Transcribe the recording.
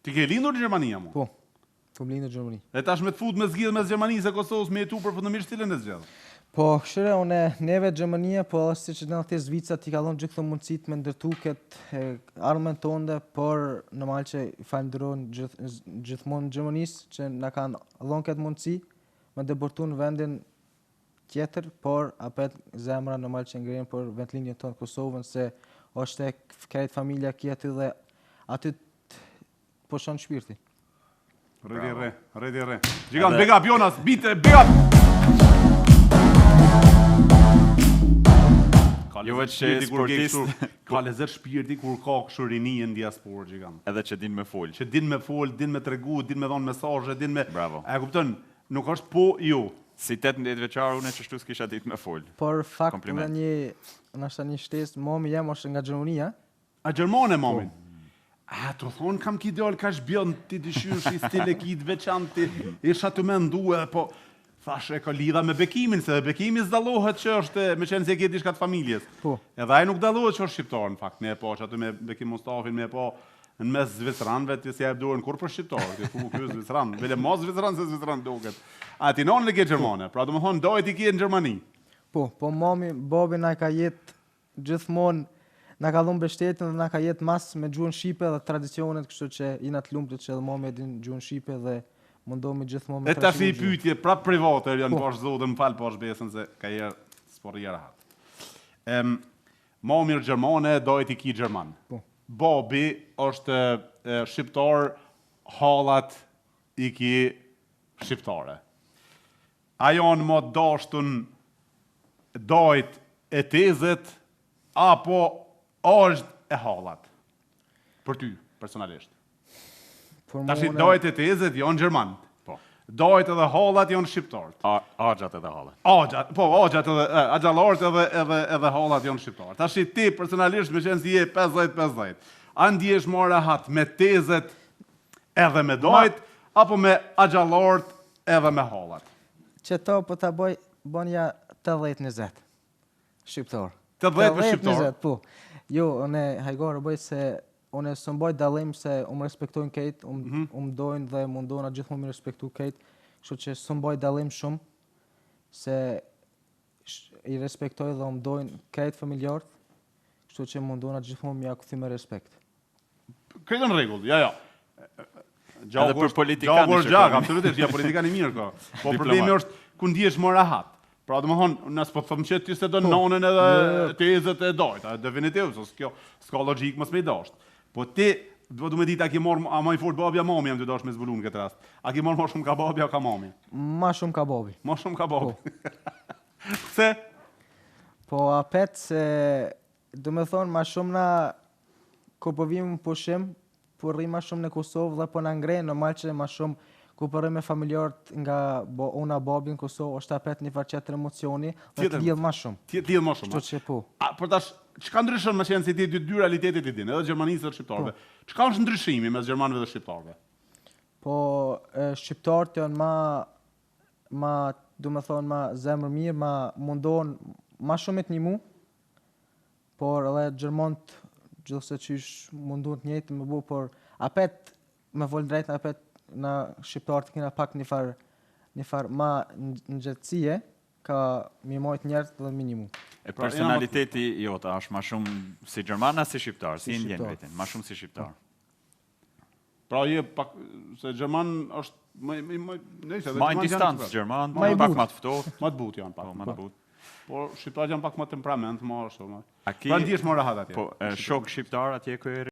Ti ke lindur në Gjermania mu? Po, kom lindur në Gjermani. E tash me të fut me zgjidhje mes Gjermanisë e Kosovës me jetu përfundimisht cilën e zgjedh? Po, këshire, neve Gjermania, po edhe si që në të Zvica, ti kalon gjithë të mundësit me ndërtu këtë armën tonde, por normal që falenderojnë gjithmonë Gjermanisë që na kanë dhënë këtë mundësi me deportu në vendin tjetër, por apet zemra normal që ngrenë për vendlinjën tonë Kosovën, se është e krejt familja ki aty dhe aty po shonë shpirti. Redi re. Gjigan, big up Jonas, bite, big up! Jo vetë që sportist ka lezet shpirti kur ka kështu rini në diasporë Gjigan. edhe që din me fol. Që din me fol, din me tregu, din me dhon mesazhe, din me Bravo. E kupton, nuk është po jo. Si 18 vjeçar unë që shtu s'kisha ditë me fol. Por fakt Kompliment. nështë një shtesë, momi jem është nga Gjermania. A Gjermane mamin? A, të thonë kam ki djallë ka shbjën, ti dëshysh i stile ki të veçantë, ti isha të me ndue, po thash e ka lidha me bekimin, se bekimi s'dallohet që është, me qenë se ke diçka të familjes. Po. Edhe ai nuk dallohet që është shqiptar në fakt, ne e po që aty me Bekim Mustafin, me e po në mes Zvicranëve, ti si ja e dorën kur për shqiptar, ti ku ky Zvicran, vele mos Zvicran se Zvicran duket. A ti nonën e ke Gjermane, pra domethënë dojt i ke në Gjermani. Po mami, babi na ka jetë gjithmonë, na ka dhënë mbështetjen dhe na ka jetë mas me gjuhën shqipe dhe tradicionet, kështu që jena të lumtur që edhe mami e din gjuhën shqipe dhe mundohemi gjithmonë me E tash i pyetje prap private, janë posh zotë, më fal posh besën se ka herë sporri rahat. Mami është gjermane, dojt i ki gjerman. Po. Babi është shqiptar, hallat i ki shqiptare. A janë më dashtun dojt e tezet, apo është e hallat? Për ty, personalisht. Tash i dojt e tezet janë gjerman. Po. Dojt edhe hallat janë shqiptar. Axhat edhe hallat. Axhat edhe axhallarët edhe hallat janë shqiptar. Tash i ti personalisht me qenë si je 50-50. A ndihesh më rahat me tezet edhe me dojt, apo me axhallarët edhe me hallat? Që to po ta bënja 80-20. Shqiptar. 80 me shqiptar? 20, po. Jo, unë hajgore bëj se unë së mboj dallim se unë respektojnë kejt, unë dojnë dhe mundona gjithmonë me respektu kejt, kështu që së mboj dallim shumë, se i respektoj dhe unë dojnë kejt familjarët, kështu që mundona gjithmonë me ja kthej me respekt. Këtë në rregull, ja. Edhe për politikanë Gjaku është gjak, absolutisht, ja politikan i mirë ka. Po problemi është ku ndihesh më rahat. Pra domethënë, nëse po them që ti se do nonën edhe tezet e dojta, definitiv, se kjo s'ka logjik mos me i dasht. Po ti do të më ditë a ke marrë a më i fort babi a mami jam të dash me zbulun këtë rast. A ke marrë më shumë ka babi a ka mami? Ma shumë ka babi. Më shumë ka babi. Pse? Po apet se do me thonë ma shumë na ku po vim pushim, po rrim ma shumë në Kosovë dhe po na ngrenë normal që ma shumë ku po rrim me familjarët nga una babi në Kosovë, është apet një farë qetër emocioni dhe të lidh ma shumë. Ti lidh më shumë. Kështu që po. Por tash çka ndryshon me qenë se ti dy realitetet i din, edhe gjermanisë dhe shqiptarëve. Çka është ndryshimi mes gjermanëve dhe shqiptarëve? Po shqiptarët janë ma do me thonë ma zemër mirë, ma mundohen ma shumë të një por edhe gjermanët gjithse qysh mundohen të njëjtë me bu, por apet me vol drejt, apet në shqiptarët kena pak një farë ma në gjëtësie, ka mi mojt njerët dhe minimum. E personaliteti jota është ma shumë si gjerman si shqiptar, si ndjen vetin, ma shumë si shqiptar. Pra je pak se gjerman është ma në distancë gjerman, pak ma të ftohtë. Ma të butë janë pak. Ma të butë. Por shqiptarët janë pak ma temperament, ma ashtu. Pra ndihesh më rahat atje. Po shok shqiptar atje ku